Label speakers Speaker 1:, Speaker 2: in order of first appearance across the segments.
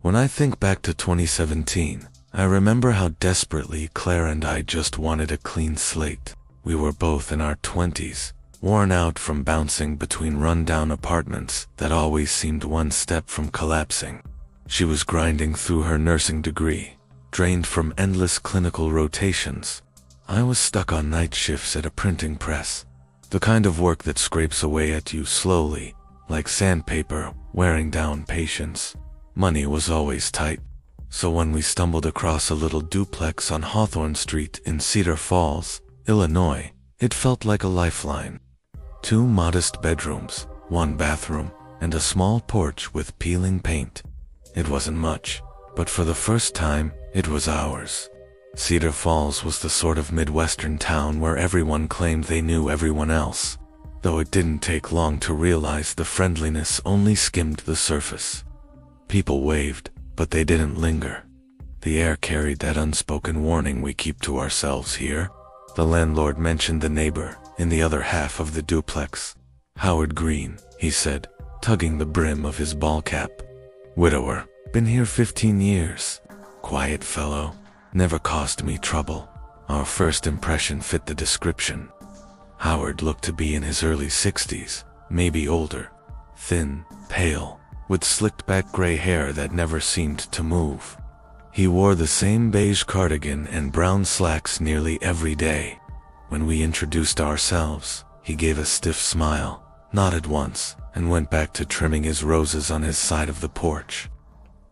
Speaker 1: When I think back to 2017, I remember how desperately Claire and I just wanted a clean slate. We were both in our 20s, worn out from bouncing between run-down apartments that always seemed one step from collapsing. She was grinding through her nursing degree, drained from endless clinical rotations. I was stuck on night shifts at a printing press, the kind of work that scrapes away at you slowly, like sandpaper wearing down patience. Money was always tight, so when we stumbled across a little duplex on Hawthorne Street in Cedar Falls, Illinois, it felt like a lifeline. 2 modest bedrooms, 1 bathroom, and a small porch with peeling paint. It wasn't much, but for the first time, it was ours. Cedar Falls was the sort of Midwestern town where everyone claimed they knew everyone else, though it didn't take long to realize the friendliness only skimmed the surface. People waved, but they didn't linger. The air carried that unspoken warning we keep to ourselves here. The landlord mentioned the neighbor in the other half of the duplex. Howard Green, he said, tugging the brim of his ball cap. Widower, been here 15 years. Quiet fellow, never caused me trouble. Our first impression fit the description. Howard looked to be in his early 60s, maybe older. Thin, pale, with slicked back gray hair that never seemed to move. He wore the same beige cardigan and brown slacks nearly every day. When we introduced ourselves, he gave a stiff smile, nodded once, and went back to trimming his roses on his side of the porch.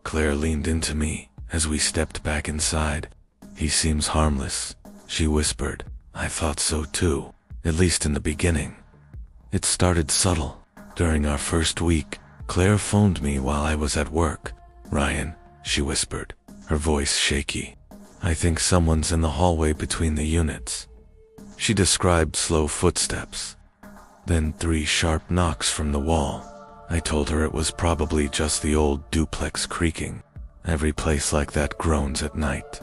Speaker 1: Claire leaned into me as we stepped back inside. He seems harmless, she whispered. I thought so too, at least in the beginning. It started subtle. During our first week, Claire phoned me while I was at work. Ryan, she whispered, her voice shaky. I think someone's in the hallway between the units. She described slow footsteps, then 3 sharp knocks from the wall. I told her it was probably just the old duplex creaking. Every place like that groans at night.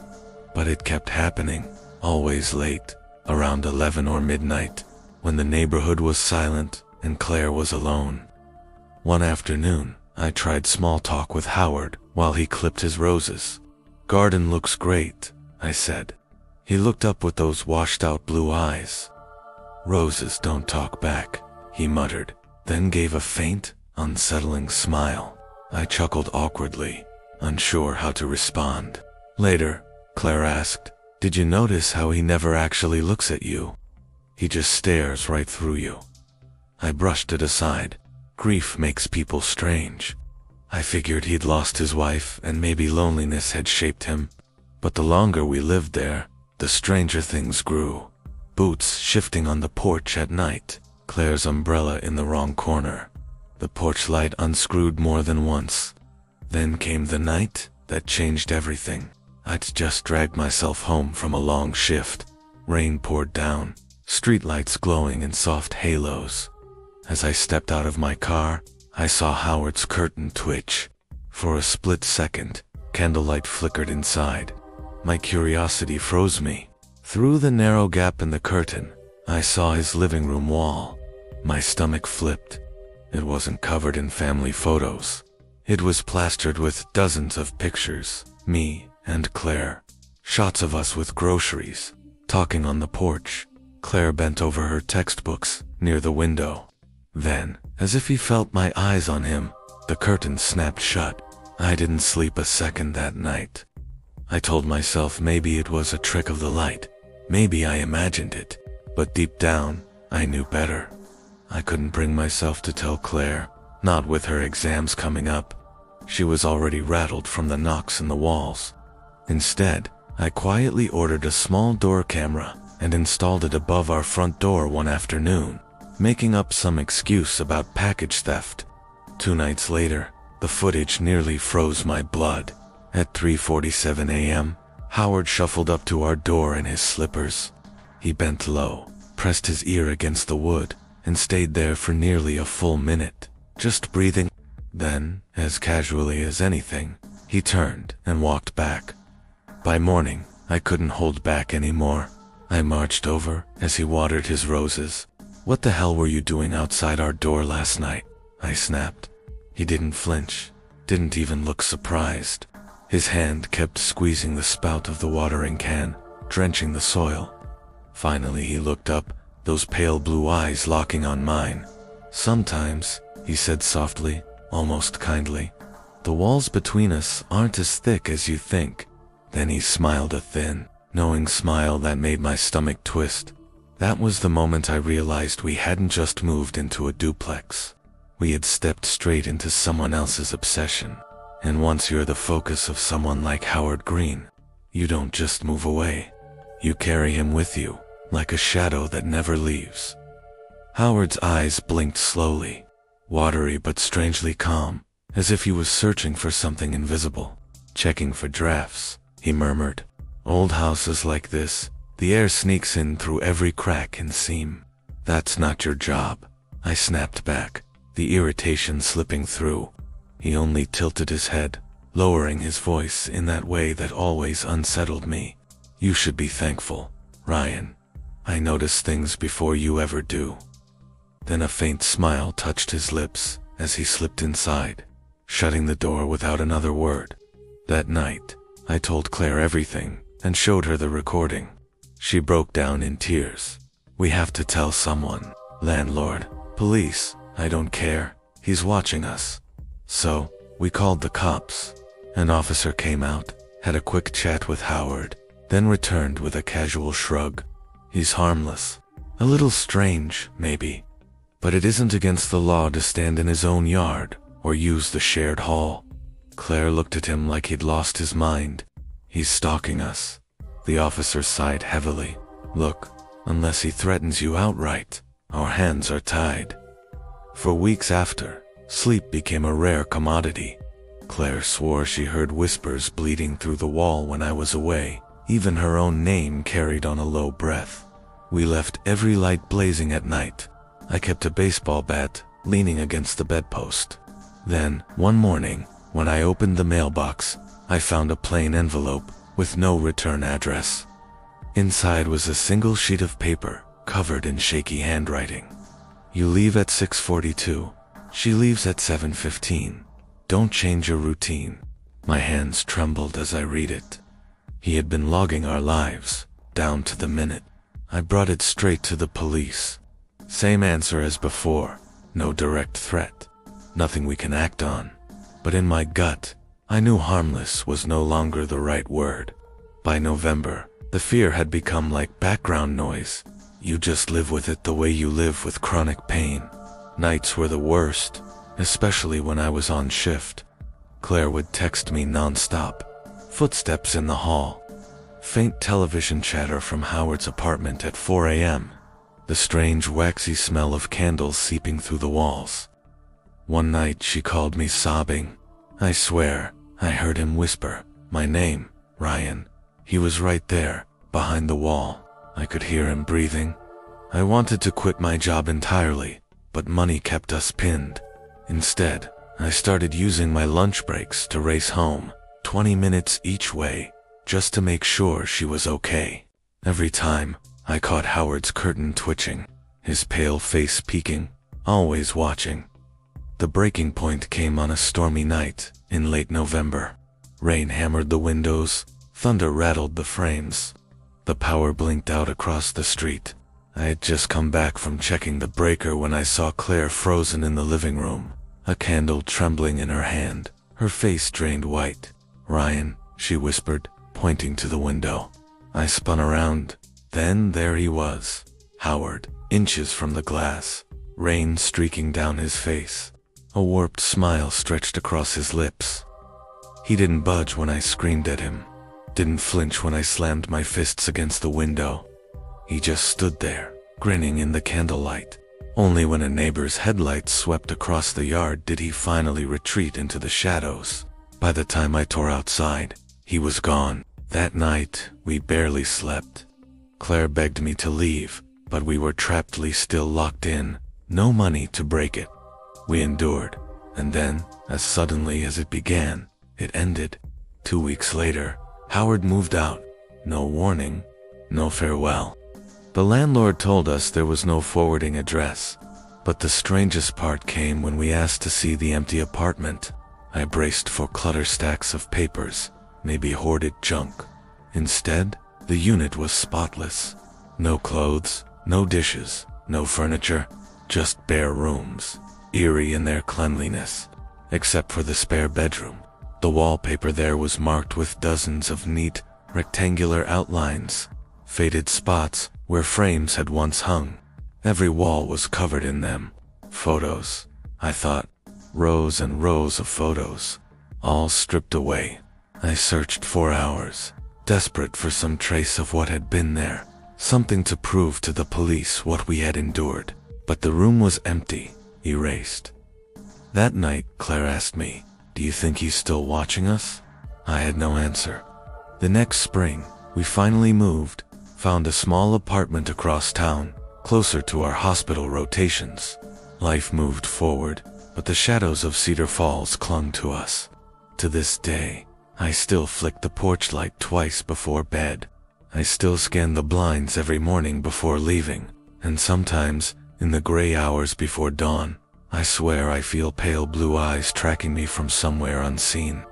Speaker 1: But it kept happening, always late, around 11 or midnight, when the neighborhood was silent and Claire was alone. One afternoon, I tried small talk with Howard while he clipped his roses. Garden looks great, I said. He looked up with those washed-out blue eyes. Roses don't talk back, he muttered, then gave a faint, unsettling smile. I chuckled awkwardly, unsure how to respond. Later, Claire asked, did you notice how he never actually looks at you? He just stares right through you. I brushed it aside. Grief makes people strange. I figured he'd lost his wife and maybe loneliness had shaped him. But the longer we lived there, the stranger things grew. Boots shifting on the porch at night, Claire's umbrella in the wrong corner. The porch light unscrewed more than once. Then came the night that changed everything. I'd just dragged myself home from a long shift. Rain poured down, streetlights glowing in soft halos. As I stepped out of my car, I saw Howard's curtain twitch. For a split second, candlelight flickered inside. My curiosity froze me. Through the narrow gap in the curtain, I saw his living room wall. My stomach flipped. It wasn't covered in family photos. It was plastered with dozens of pictures, me and Claire. Shots of us with groceries, talking on the porch. Claire bent over her textbooks near the window. Then, as if he felt my eyes on him, the curtain snapped shut. I didn't sleep a second that night. I told myself maybe it was a trick of the light. Maybe I imagined it. But deep down, I knew better. I couldn't bring myself to tell Claire, not with her exams coming up. She was already rattled from the knocks in the walls. Instead, I quietly ordered a small door camera and installed it above our front door one afternoon, making up some excuse about package theft. 2 nights later, the footage nearly froze my blood. At 3:47 a.m., Howard shuffled up to our door in his slippers. He bent low, pressed his ear against the wood, and stayed there for nearly a full minute, just breathing. Then, as casually as anything, he turned and walked back. By morning, I couldn't hold back anymore. I marched over as he watered his roses. What the hell were you doing outside our door last night? I snapped. He didn't flinch, didn't even look surprised. His hand kept squeezing the spout of the watering can, drenching the soil. Finally he looked up, those pale blue eyes locking on mine. "Sometimes," he said softly, almost kindly, "the walls between us aren't as thick as you think." Then he smiled a thin, knowing smile that made my stomach twist. That was the moment I realized we hadn't just moved into a duplex. We had stepped straight into someone else's obsession. And once you're the focus of someone like Howard Green, you don't just move away. You carry him with you, like a shadow that never leaves. Howard's eyes blinked slowly, watery but strangely calm, as if he was searching for something invisible. "Checking for drafts," he murmured. "Old houses like this, the air sneaks in through every crack and seam." "That's not your job," I snapped back, the irritation slipping through. He only tilted his head, lowering his voice in that way that always unsettled me. "You should be thankful, Ryan. I notice things before you ever do." Then a faint smile touched his lips as he slipped inside, shutting the door without another word. That night, I told Claire everything and showed her the recording. She broke down in tears. "We have to tell someone. Landlord, police, I don't care. He's watching us." So, we called the cops. An officer came out, had a quick chat with Howard, then returned with a casual shrug. "He's harmless. A little strange, maybe. But it isn't against the law to stand in his own yard or use the shared hall." Claire looked at him like he'd lost his mind. "He's stalking us." The officer sighed heavily. "Look, unless he threatens you outright, our hands are tied." For weeks after, sleep became a rare commodity. Claire swore she heard whispers bleeding through the wall when I was away, even her own name carried on a low breath. We left every light blazing at night. I kept a baseball bat leaning against the bedpost. Then, one morning, when I opened the mailbox, I found a plain envelope with no return address. Inside was a single sheet of paper covered in shaky handwriting. "You leave at 6:42. She leaves at 7:15. Don't change your routine." My hands trembled as I read it. He had been logging our lives, down to the minute. I brought it straight to the police. Same answer as before, no direct threat, nothing we can act on. But in my gut, I knew harmless was no longer the right word. By November, the fear had become like background noise. You just live with it the way you live with chronic pain. Nights were the worst, especially when I was on shift. Claire would text me nonstop. Footsteps in the hall. Faint television chatter from Howard's apartment at 4 a.m. The strange waxy smell of candles seeping through the walls. One night she called me sobbing. I swear, I heard him whisper, my name, Ryan. He was right there, behind the wall. I could hear him breathing. I wanted to quit my job entirely, but money kept us pinned. Instead, I started using my lunch breaks to race home, 20 minutes each way, just to make sure she was okay. Every time, I caught Howard's curtain twitching, his pale face peeking, always watching. The breaking point came on a stormy night in late November. Rain hammered the windows, thunder rattled the frames. The power blinked out across the street. I had just come back from checking the breaker when I saw Claire frozen in the living room, a candle trembling in her hand, her face drained white. "Ryan," she whispered, pointing to the window. I spun around. Then there he was, Howard, inches from the glass, rain streaking down his face. A warped smile stretched across his lips. He didn't budge when I screamed at him, didn't flinch when I slammed my fists against the window. He just stood there, grinning in the candlelight. Only when a neighbor's headlights swept across the yard did he finally retreat into the shadows. By the time I tore outside, he was gone. That night, we barely slept. Claire begged me to leave, but we were traptly still locked in, no money to break it. We endured, and then, as suddenly as it began, it ended. 2 weeks later, Howard moved out. No warning, no farewell. The landlord told us there was no forwarding address, but the strangest part came when we asked to see the empty apartment. I braced for clutter stacks of papers, maybe hoarded junk. Instead, the unit was spotless. No clothes, no dishes, no furniture, just bare rooms, eerie in their cleanliness. Except for the spare bedroom. The wallpaper there was marked with dozens of neat, rectangular outlines, faded spots where frames had once hung. Every wall was covered in them. Photos, I thought. Rows and rows of photos, all stripped away. I searched for hours, desperate for some trace of what had been there, something to prove to the police what we had endured. But the room was empty, erased. That night, Claire asked me, "Do you think he's still watching us?" I had no answer. The next spring, we finally moved, found a small apartment across town, closer to our hospital rotations. Life moved forward, but the shadows of Cedar Falls clung to us. To this day, I still flick the porch light twice before bed. I still scan the blinds every morning before leaving, and sometimes, in the gray hours before dawn, I swear I feel pale blue eyes tracking me from somewhere unseen.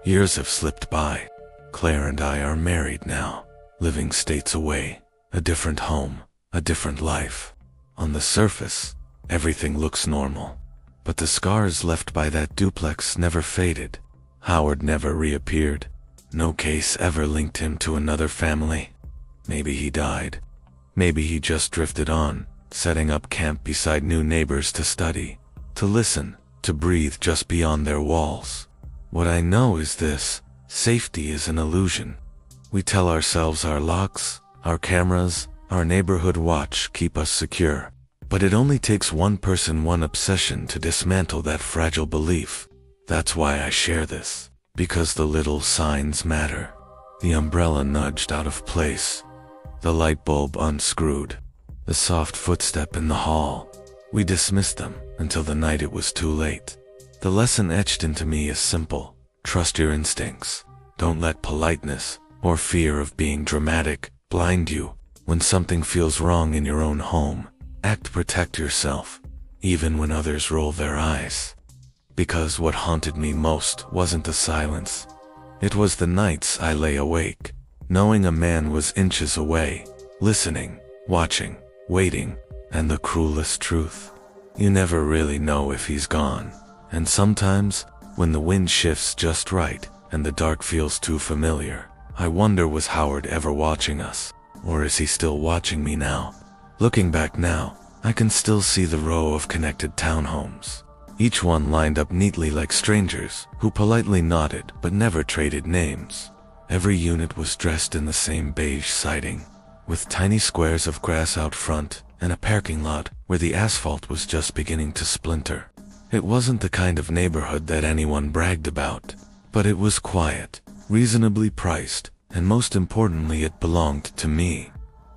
Speaker 1: Years have slipped by. Claire and I are married now, living states away, a different home, a different life. On the surface, everything looks normal, but the scars left by that duplex never faded. Howard never reappeared. No case ever linked him to another family. Maybe he died. Maybe he just drifted on, setting up camp beside new neighbors to study, to listen, to breathe just beyond their walls. What I know is this: safety is an illusion. We tell ourselves our locks, our cameras, our neighborhood watch keep us secure. But it only takes one person, one obsession to dismantle that fragile belief. That's why I share this, because the little signs matter. The umbrella nudged out of place. The light bulb unscrewed. The soft footstep in the hall. We dismissed them until the night it was too late. The lesson etched into me is simple. Trust your instincts. Don't let politeness or fear of being dramatic blind you. When something feels wrong in your own home, act to protect yourself, even when others roll their eyes. Because what haunted me most wasn't the silence. It was the nights I lay awake, knowing a man was inches away, listening, watching, waiting, and the cruelest truth. You never really know if he's gone. And sometimes, when the wind shifts just right and the dark feels too familiar, I wonder, was Howard ever watching us? Or is he still watching me now? Looking back now, I can still see the row of connected townhomes. Each one lined up neatly like strangers who politely nodded but never traded names. Every unit was dressed in the same beige siding, with tiny squares of grass out front and a parking lot where the asphalt was just beginning to splinter. It wasn't the kind of neighborhood that anyone bragged about, but it was quiet, reasonably priced, and most importantly, it belonged to me.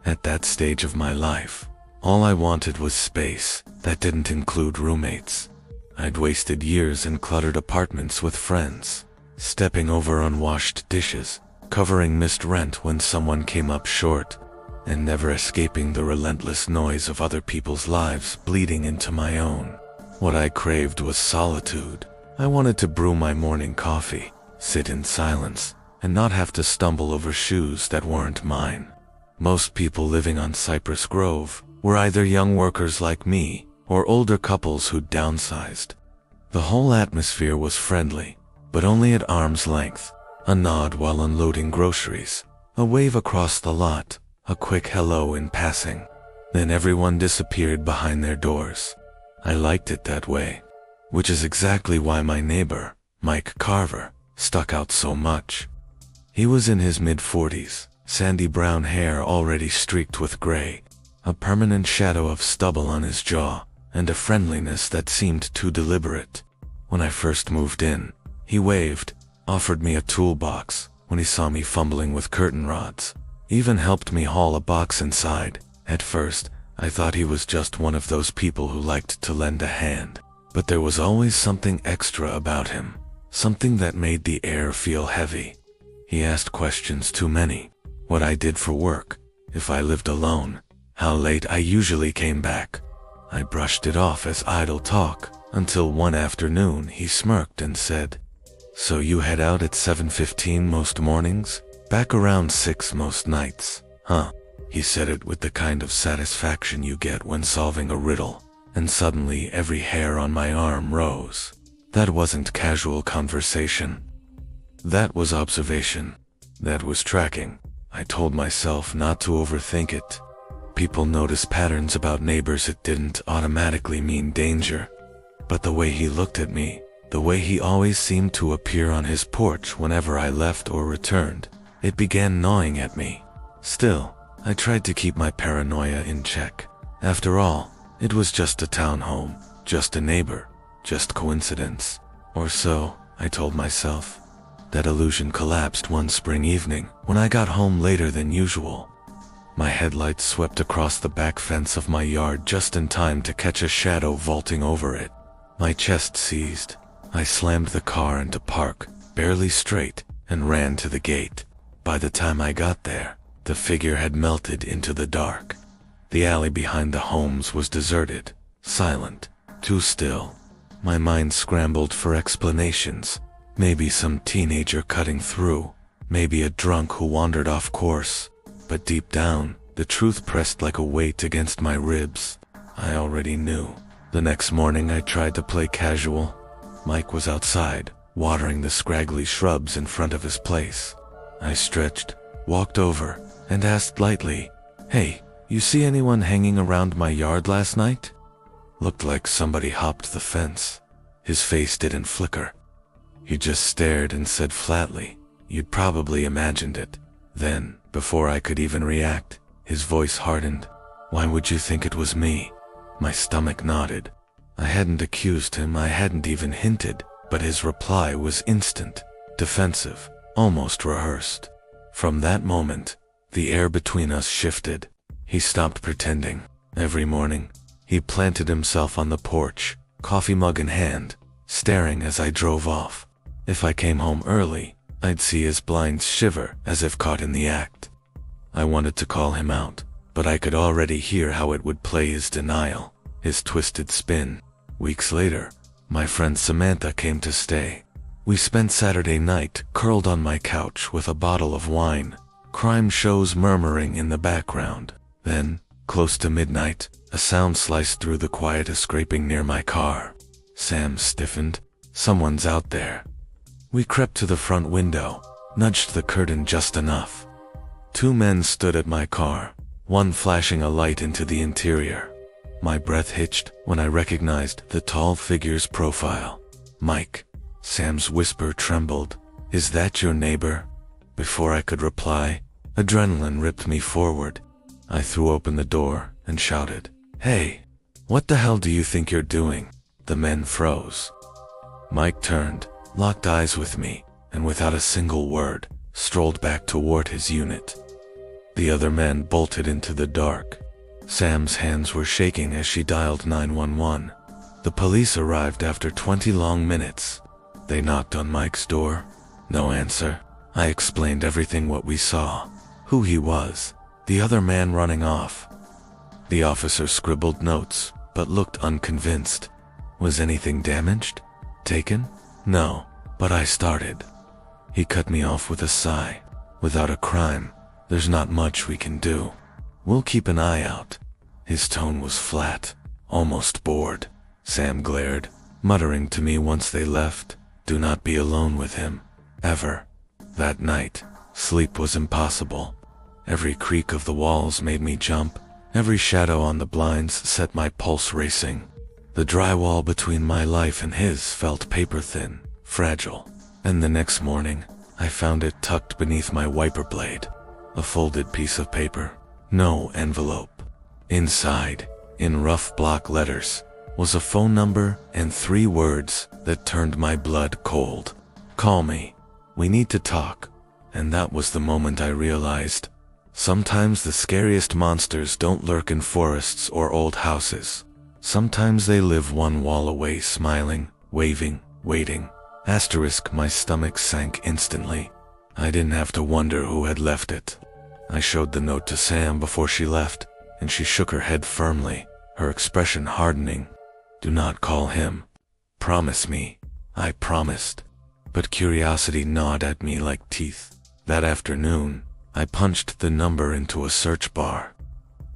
Speaker 1: At that stage of my life, all I wanted was space that didn't include roommates. I'd wasted years in cluttered apartments with friends, stepping over unwashed dishes, covering missed rent when someone came up short, and never escaping the relentless noise of other people's lives bleeding into my own. What I craved was solitude. I wanted to brew my morning coffee, sit in silence, and not have to stumble over shoes that weren't mine. Most people living on Cypress Grove were either young workers like me or older couples who'd downsized. The whole atmosphere was friendly, but only at arm's length. A nod while unloading groceries, a wave across the lot, a quick hello in passing. Then everyone disappeared behind their doors. I liked it that way, which is exactly why my neighbor, Mike Carver, stuck out so much. He was in his mid-40s, sandy brown hair already streaked with gray, a permanent shadow of stubble on his jaw, and a friendliness that seemed too deliberate. When I first moved in, he waved, offered me a toolbox when he saw me fumbling with curtain rods, even helped me haul a box inside. At first, I thought he was just one of those people who liked to lend a hand, but there was always something extra about him, something that made the air feel heavy. He asked questions too many: what I did for work, if I lived alone, how late I usually came back. I brushed it off as idle talk, until one afternoon he smirked and said, "So you head out at 7:15 most mornings? Back around 6 most nights, huh?" He said it with the kind of satisfaction you get when solving a riddle, and suddenly every hair on my arm rose. That wasn't casual conversation. That was observation. That was tracking. I told myself not to overthink it. People notice patterns about neighbors. It didn't automatically mean danger. But the way he looked at me, the way he always seemed to appear on his porch whenever I left or returned, it began gnawing at me. Still, I tried to keep my paranoia in check. After all, it was just a townhome, just a neighbor, just coincidence. Or so, I told myself. That illusion collapsed one spring evening when I got home later than usual. My headlights swept across the back fence of my yard just in time to catch a shadow vaulting over it. My chest seized. I slammed the car into park, barely straight, and ran to the gate. By the time I got there, the figure had melted into the dark. The alley behind the homes was deserted, silent, too still. My mind scrambled for explanations. Maybe some teenager cutting through, maybe a drunk who wandered off course. But deep down, the truth pressed like a weight against my ribs. I already knew. The next morning I tried to play casual. Mike was outside, watering the scraggly shrubs in front of his place. I stretched, walked over, and asked lightly, "Hey, you see anyone hanging around my yard last night?" Looked like somebody hopped the fence. His face didn't flicker. He just stared and said flatly, "You'd probably imagined it." Then, before I could even react, his voice hardened. "Why would you think it was me?" My stomach knotted. I hadn't accused him, I hadn't even hinted, but his reply was instant, defensive, almost rehearsed. From that moment, the air between us shifted. He stopped pretending. Every morning, he planted himself on the porch, coffee mug in hand, staring as I drove off. If I came home early, I'd see his blinds shiver as if caught in the act. I wanted to call him out, but I could already hear how it would play his denial, his twisted spin. Weeks later, my friend Samantha came to stay. We spent Saturday night curled on my couch with a bottle of wine, crime shows murmuring in the background. Then, close to midnight, a sound sliced through the quiet, a scraping near my car. Sam stiffened. Someone's out there. We crept to the front window, nudged the curtain just enough. 2 men stood at my car, one flashing a light into the interior. My breath hitched when I recognized the tall figure's profile. "Mike." Sam's whisper trembled. "Is that your neighbor?" Before I could reply, adrenaline ripped me forward. I threw open the door and shouted, "Hey, what the hell do you think you're doing?" The men froze. Mike turned, locked eyes with me, and without a single word, strolled back toward his unit. The other man bolted into the dark. Sam's hands were shaking as she dialed 911. The police arrived after 20 long minutes. They knocked on Mike's door. No answer. I explained everything, what we saw, who he was, the other man running off. The officer scribbled notes, but looked unconvinced. Was anything damaged? Taken? No, but I started. He cut me off with a sigh. Without a crime, there's not much we can do. We'll keep an eye out. His tone was flat, almost bored. Sam glared, muttering to me once they left, "Do not be alone with him, ever." That night, sleep was impossible. Every creak of the walls made me jump. Every shadow on the blinds set my pulse racing. The drywall between my life and his felt paper-thin, fragile. And the next morning, I found it tucked beneath my wiper blade. A folded piece of paper. No envelope. Inside, in rough block letters, was a phone number and 3 words that turned my blood cold. "Call me. We need to talk." And that was the moment I realized, sometimes the scariest monsters don't lurk in forests or old houses. Sometimes they live one wall away, smiling, waving, waiting. Asterisk, my stomach sank instantly. I didn't have to wonder who had left it. I showed the note to Sam before she left, and she shook her head firmly. her expression hardening. "Do not call him. Promise me." I promised, but curiosity gnawed at me like teeth. That afternoon, I punched the number into a search bar.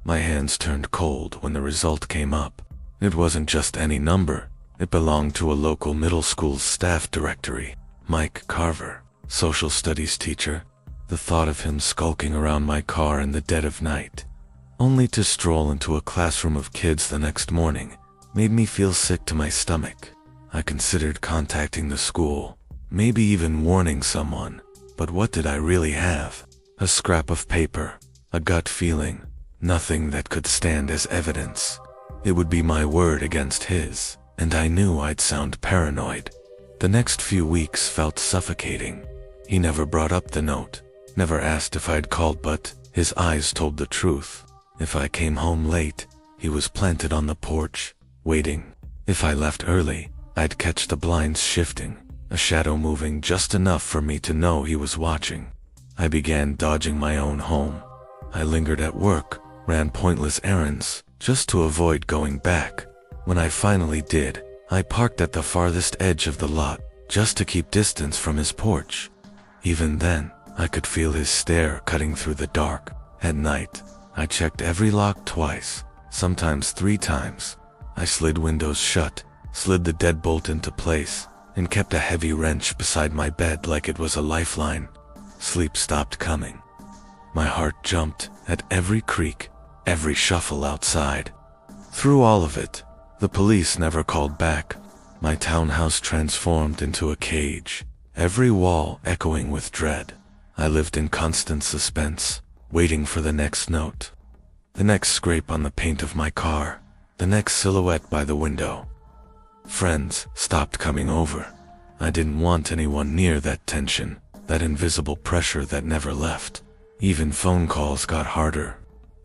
Speaker 1: My hands turned cold when the result came up. It wasn't just any number. It belonged to a local middle school's staff directory. Mike Carver, social studies teacher. The thought of him skulking around my car in the dead of night, only to stroll into a classroom of kids the next morning, made me feel sick to my stomach. I considered contacting the school, maybe even warning someone, but what did I really have? A scrap of paper, a gut feeling, nothing that could stand as evidence. It would be my word against his, and I knew I'd sound paranoid. The next few weeks felt suffocating. He never brought up the note, never asked if I'd called, but his eyes told the truth. If I came home late, he was planted on the porch, waiting. If I left early, I'd catch the blinds shifting, a shadow moving just enough for me to know he was watching. I began dodging my own home. I lingered at work, ran pointless errands, just to avoid going back. When I finally did, I parked at the farthest edge of the lot, just to keep distance from his porch. Even then, I could feel his stare cutting through the dark. At night, I checked every lock twice, sometimes 3 times. I slid windows shut, slid the deadbolt into place, and kept a heavy wrench beside my bed like it was a lifeline. Sleep stopped coming. My heart jumped at every creak, every shuffle outside. Through all of it, the police never called back. My townhouse transformed into a cage, every wall echoing with dread. I lived in constant suspense, waiting for the next note, the next scrape on the paint of my car, the next silhouette by the window. Friends stopped coming over. I didn't want anyone near that tension, that invisible pressure that never left. Even phone calls got harder.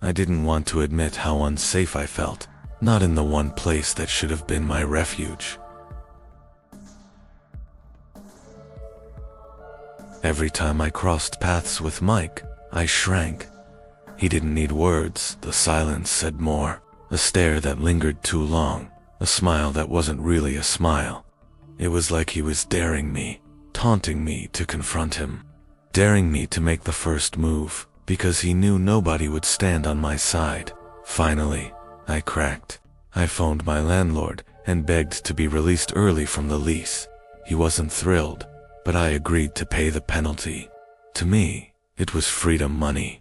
Speaker 1: I didn't want to admit how unsafe I felt, not in the one place that should have been my refuge. Every time I crossed paths with Mike, I shrank. He didn't need words, the silence said more. A stare that lingered too long, a smile that wasn't really a smile. It was like he was daring me, taunting me to confront him, daring me to make the first move, because he knew nobody would stand on my side. Finally, I cracked. I phoned my landlord and begged to be released early from the lease. He wasn't thrilled, but I agreed to pay the penalty. To me, it was freedom money.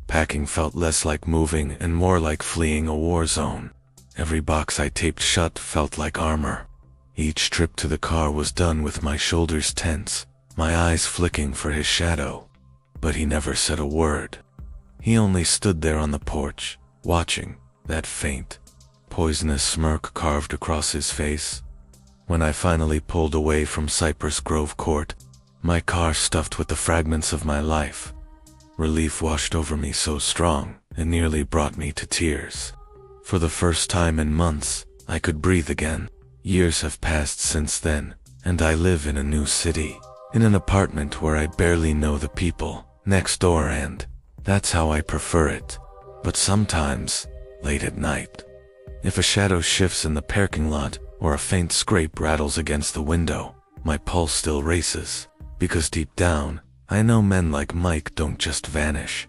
Speaker 1: Packing felt less like moving and more like fleeing a war zone. Every box I taped shut felt like armor. Each trip to the car was done with my shoulders tense, my eyes flicking for his shadow. But he never said a word. He only stood there on the porch, watching, that faint, poisonous smirk carved across his face. When I finally pulled away from Cypress Grove Court, my car stuffed with the fragments of my life, relief washed over me so strong, it nearly brought me to tears. For the first time in months, I could breathe again. Years have passed since then, and I live in a new city, in an apartment where I barely know the people next door, and that's how I prefer it. But sometimes, late at night, if a shadow shifts in the parking lot or a faint scrape rattles against the window, my pulse still races, because deep down, I know men like Mike don't just vanish.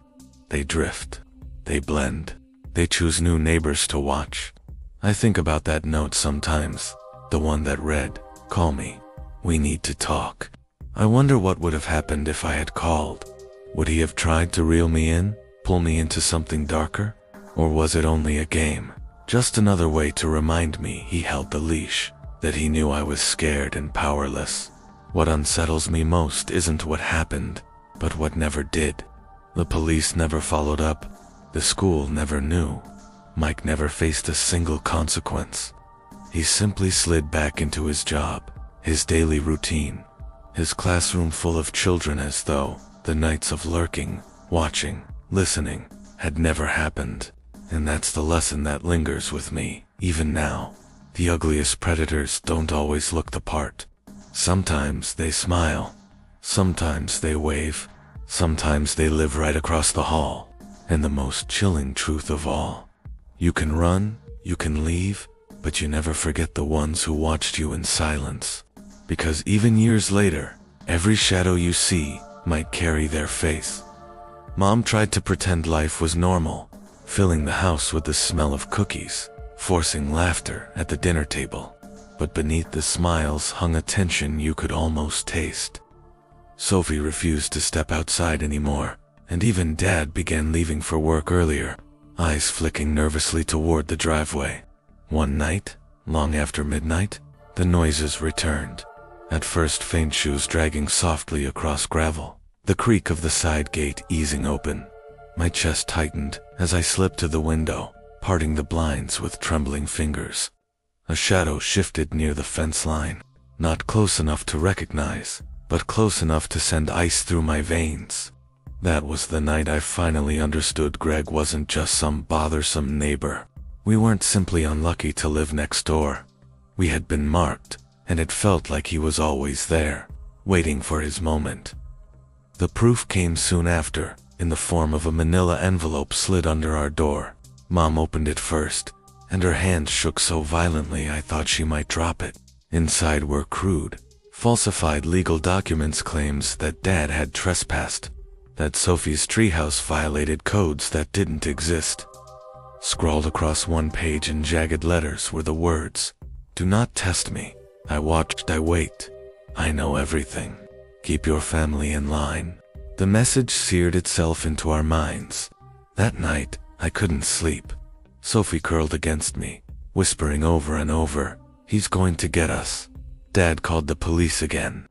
Speaker 1: They drift. They blend. They choose new neighbors to watch. I think about that note sometimes, the one that read, "Call me. We need to talk." I wonder what would have happened if I had called. Would he have tried to reel me in, pull me into something darker? Or was it only a game? Just another way to remind me he held the leash, that he knew I was scared and powerless. What unsettles me most isn't what happened, but what never did. The police never followed up. The school never knew. Mike never faced a single consequence. He simply slid back into his job, his daily routine, his classroom full of children, as though the nights of lurking, watching, listening had never happened. And that's the lesson that lingers with me, even now. The ugliest predators don't always look the part. Sometimes they smile, sometimes they wave, sometimes they live right across the hall. And the most chilling truth of all, you can run, You can leave, but you never forget the ones who watched you in silence. Because even years later, every shadow you see might carry their face. Mom tried to pretend life was normal, filling the house with the smell of cookies, forcing laughter at the dinner table. But beneath the smiles hung a tension you could almost taste. Sophie refused to step outside anymore, and even Dad began leaving for work earlier, eyes flicking nervously toward the driveway. One night, long after midnight, the noises returned. At first faint shoes dragging softly across gravel, the creak of the side gate easing open. My chest tightened as I slipped to the window, parting the blinds with trembling fingers. A shadow shifted near the fence line, not close enough to recognize, but close enough to send ice through my veins. That was the night I finally understood Greg wasn't just some bothersome neighbor. We weren't simply unlucky to live next door. We had been marked, and it felt like he was always there, waiting for his moment. The proof came soon after, in the form of a manila envelope slid under our door. Mom opened it first, and her hand shook so violently I thought she might drop it. Inside were crude, falsified legal documents, claims that Dad had trespassed, that Sophie's treehouse violated codes that didn't exist. Scrawled across one page in jagged letters were the words, "Do not test me. I watched, I wait. I know everything. Keep your family in line." The message seared itself into our minds. That night, I couldn't sleep. Sophie curled against me, whispering over and over, "He's going to get us." Dad called the police again.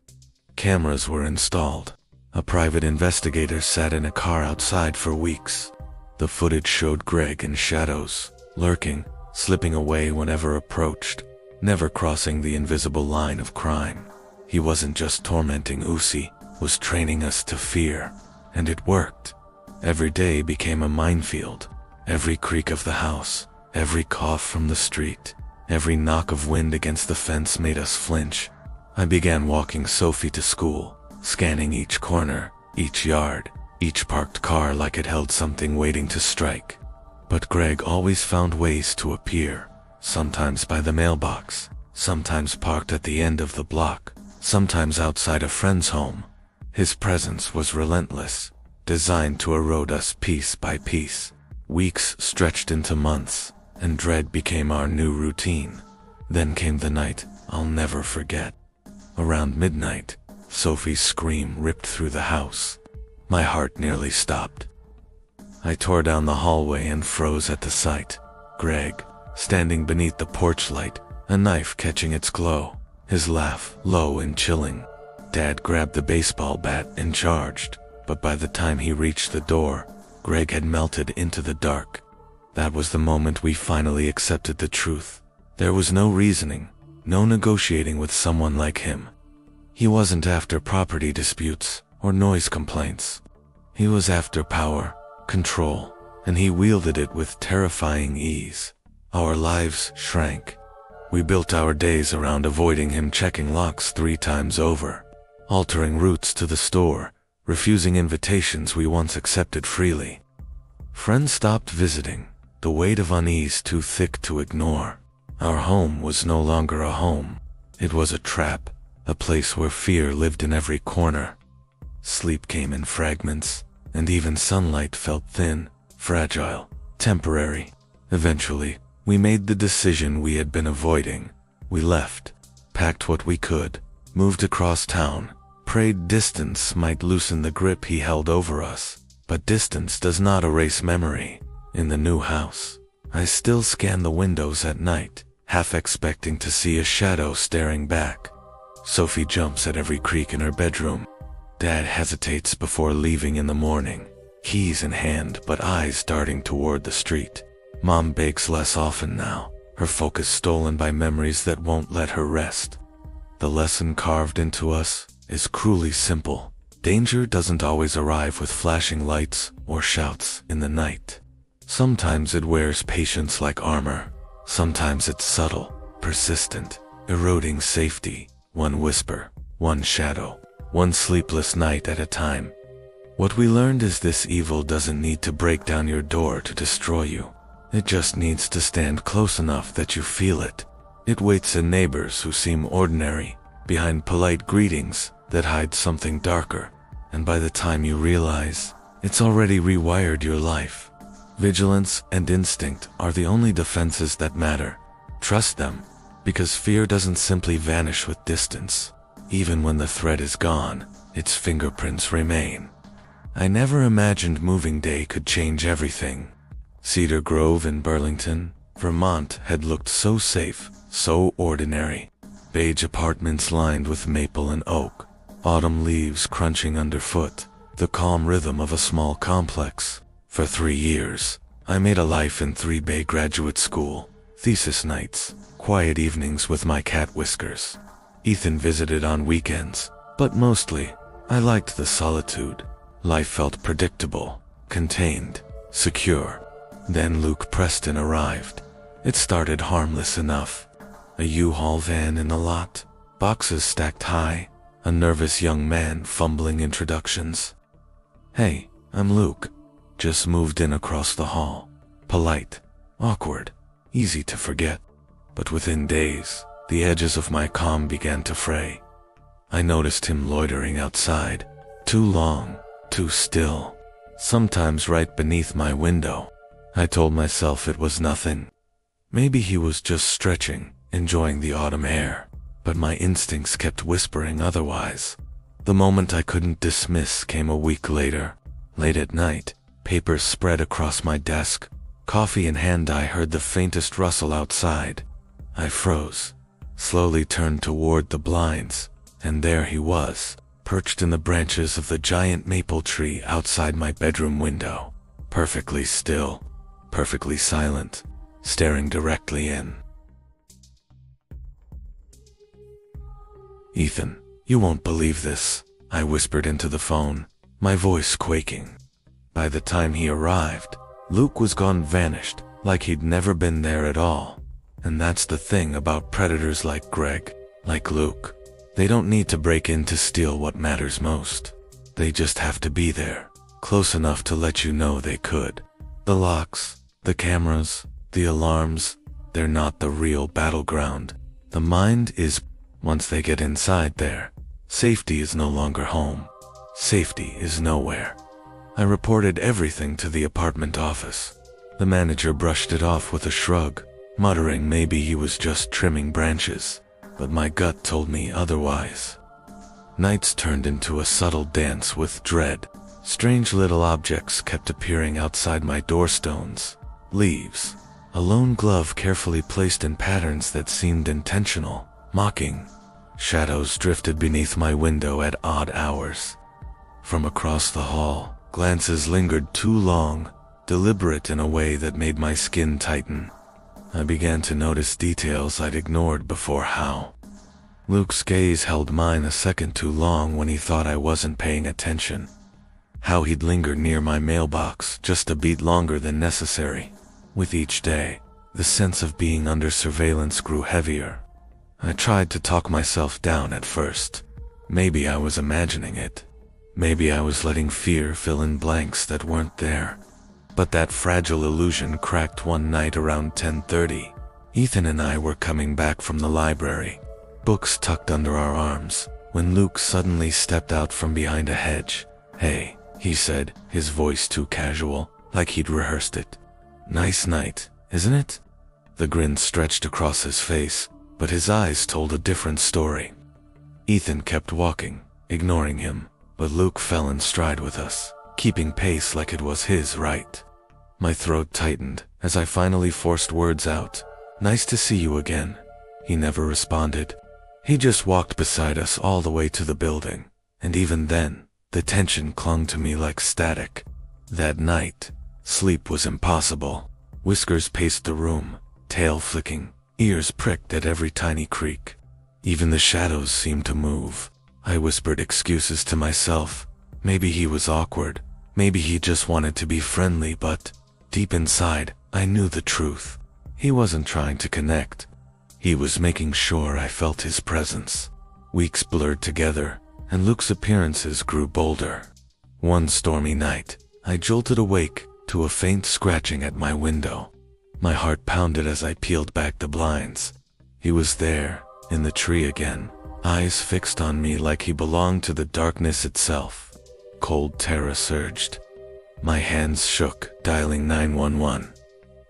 Speaker 1: Cameras were installed. A private investigator sat in a car outside for weeks. The footage showed Greg in shadows, lurking, slipping away whenever approached, never crossing the invisible line of crime. He wasn't just tormenting Usi, was training us to fear. And it worked. Every day became a minefield. Every creak of the house, every cough from the street, every knock of wind against the fence made us flinch. I began walking Sophie to school, scanning each corner, each yard, each parked car like it held something waiting to strike. But Greg always found ways to appear, sometimes by the mailbox, sometimes parked at the end of the block, sometimes outside a friend's home. His presence was relentless, designed to erode us piece by piece. Weeks stretched into months, and dread became our new routine. Then came the night I'll never forget. Around midnight, Sophie's scream ripped through the house. My heart nearly stopped. I tore down the hallway and froze at the sight. Greg, standing beneath the porch light, a knife catching its glow, his laugh low and chilling. Dad grabbed the baseball bat and charged, but by the time he reached the door, Greg had melted into the dark. That was the moment we finally accepted the truth. There was no reasoning, no negotiating with someone like him. He wasn't after property disputes or noise complaints. He was after power, control, and he wielded it with terrifying ease. Our lives shrank. We built our days around avoiding him checking locks 3 times over, altering routes to the store, refusing invitations we once accepted freely. Friends stopped visiting, the weight of unease too thick to ignore. Our home was no longer a home. It was a trap, a place where fear lived in every corner. Sleep came in fragments, and even sunlight felt thin, fragile, temporary. Eventually, we made the decision we had been avoiding. We left, packed what we could, moved across town, prayed distance might loosen the grip he held over us. But distance does not erase memory. In the new house, I still scan the windows at night, half expecting to see a shadow staring back. Sophie jumps at every creak in her bedroom. Dad hesitates before leaving in the morning, keys in hand but eyes darting toward the street. Mom bakes less often now, her focus stolen by memories that won't let her rest. The lesson carved into us is cruelly simple. Danger doesn't always arrive with flashing lights or shouts in the night. Sometimes it wears patience like armor. Sometimes it's subtle, persistent, eroding safety, one whisper, one shadow, one sleepless night at a time. What we learned is this: evil doesn't need to break down your door to destroy you. It just needs to stand close enough that you feel it. It waits in neighbors who seem ordinary, behind polite greetings that hide something darker, and by the time you realize, it's already rewired your life. Vigilance and instinct are the only defenses that matter. Trust them, because fear doesn't simply vanish with distance. Even when the threat is gone, its fingerprints remain. I never imagined moving day could change everything. Cedar Grove in Burlington, Vermont had looked so safe, so ordinary. Beige apartments lined with maple and oak, autumn leaves crunching underfoot, the calm rhythm of a small complex. For 3 years, I made a life in 3 Bay graduate school, thesis nights, quiet evenings with my cat Whiskers. Ethan visited on weekends, but mostly, I liked the solitude. Life felt predictable, contained, secure. Then Luke Preston arrived. It started harmless enough. A U-Haul van in the lot, boxes stacked high, a nervous young man fumbling introductions. "Hey, I'm Luke. Just moved in across the hall." Polite, awkward, easy to forget. But within days, the edges of my calm began to fray. I noticed him loitering outside, too long, too still, sometimes right beneath my window. I told myself it was nothing. Maybe he was just stretching, enjoying the autumn air, but my instincts kept whispering otherwise. The moment I couldn't dismiss came a week later. Late at night, papers spread across my desk. Coffee in hand, I heard the faintest rustle outside. I froze, slowly turned toward the blinds, and there he was, perched in the branches of the giant maple tree outside my bedroom window, perfectly still, perfectly silent, staring directly in. "Ethan, you won't believe this," I whispered into the phone, my voice quaking. By the time he arrived, Luke was gone, vanished, like he'd never been there at all. And that's the thing about predators like Greg, like Luke. They don't need to break in to steal what matters most. They just have to be there, close enough to let you know they could. The locks, the cameras, the alarms, they're not the real battleground. The mind is. Once they get inside there, safety is no longer home. Safety is nowhere. I reported everything to the apartment office. The manager brushed it off with a shrug, muttering maybe he was just trimming branches, but my gut told me otherwise. Nights turned into a subtle dance with dread. Strange little objects kept appearing outside my doorstones. Leaves, a lone glove carefully placed in patterns that seemed intentional, mocking. Shadows drifted beneath my window at odd hours. From across the hall, glances lingered too long, deliberate in a way that made my skin tighten. I began to notice details I'd ignored before. How Luke's gaze held mine a second too long when he thought I wasn't paying attention. How he'd linger near my mailbox just a beat longer than necessary. With each day, the sense of being under surveillance grew heavier. I tried to talk myself down at first. Maybe I was imagining it. Maybe I was letting fear fill in blanks that weren't there. But that fragile illusion cracked one night around 10:30. Ethan and I were coming back from the library, books tucked under our arms, when Luke suddenly stepped out from behind a hedge. "Hey," he said, his voice too casual, like he'd rehearsed it. "Nice night, isn't it?" The grin stretched across his face, but his eyes told a different story. Ethan kept walking, ignoring him, but Luke fell in stride with us, keeping pace like it was his right. My throat tightened as I finally forced words out. "Nice to see you again." He never responded. He just walked beside us all the way to the building, and even then, the tension clung to me like static. That night, sleep was impossible. Whiskers paced the room, tail flicking, ears pricked at every tiny creak. Even the shadows seemed to move. I whispered excuses to myself. Maybe he was awkward. Maybe he just wanted to be friendly, but deep inside, I knew the truth. He wasn't trying to connect. He was making sure I felt his presence. Weeks blurred together, and Luke's appearances grew bolder. One stormy night, I jolted awake to a faint scratching at my window. My heart pounded as I peeled back the blinds. He was there, in the tree again, eyes fixed on me like he belonged to the darkness itself. Cold terror surged. My hands shook, dialing 911.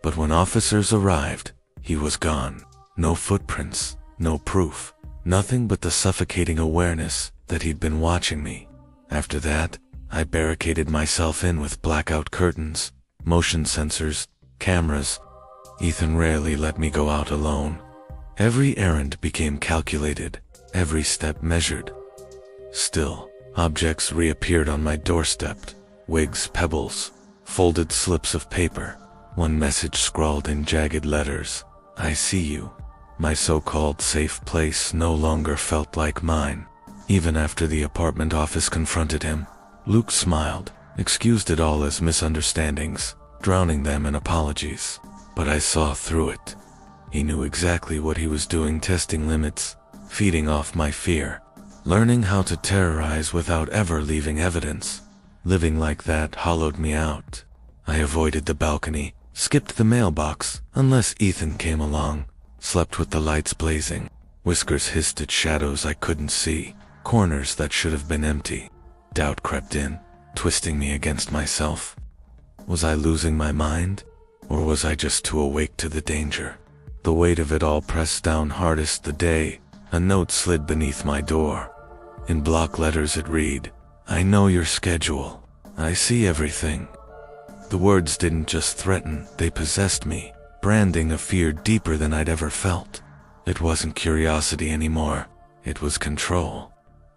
Speaker 1: But when officers arrived, he was gone. No footprints, no proof, nothing but the suffocating awareness that he'd been watching me. After that, I barricaded myself in with blackout curtains, motion sensors, cameras. Ethan rarely let me go out alone. Every errand became calculated, every step measured. Still, objects reappeared on my doorstep. Wigs, pebbles, folded slips of paper. One message scrawled in jagged letters. I see you. My so-called safe place no longer felt like mine. Even after the apartment office confronted him, Luke smiled, excused it all as misunderstandings, drowning them in apologies. But I saw through it. He knew exactly what he was doing, testing limits, feeding off my fear, learning how to terrorize without ever leaving evidence. Living like that hollowed me out. I avoided the balcony, skipped the mailbox unless Ethan came along, slept with the lights blazing. Whiskers hissed at shadows I couldn't see, corners that should have been empty. Doubt crept in, twisting me against myself. Was I losing my mind? Or was I just too awake to the danger? The weight of it all pressed down hardest the day a note slid beneath my door. In block letters it read, I know your schedule. I see everything. The words didn't just threaten, they possessed me, branding a fear deeper than I'd ever felt. It wasn't curiosity anymore. It was control.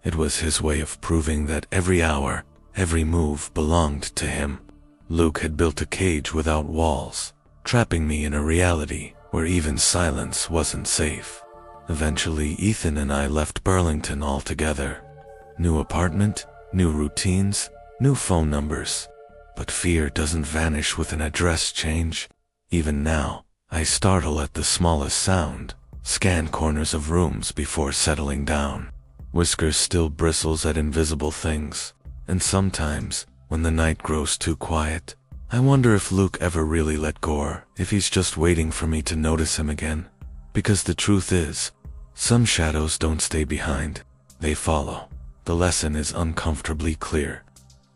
Speaker 1: It was his way of proving that every hour, every move belonged to him. Luke had built a cage without walls, trapping me in a reality where even silence wasn't safe. Eventually, Ethan and I left Burlington altogether. New apartment, new routines, new phone numbers. But fear doesn't vanish with an address change. Even now, I startle at the smallest sound, scan corners of rooms before settling down. Whiskers still bristles at invisible things, and sometimes, when the night grows too quiet, I wonder if Luke ever really let go, if he's just waiting for me to notice him again. Because the truth is, some shadows don't stay behind, they follow. The lesson is uncomfortably clear.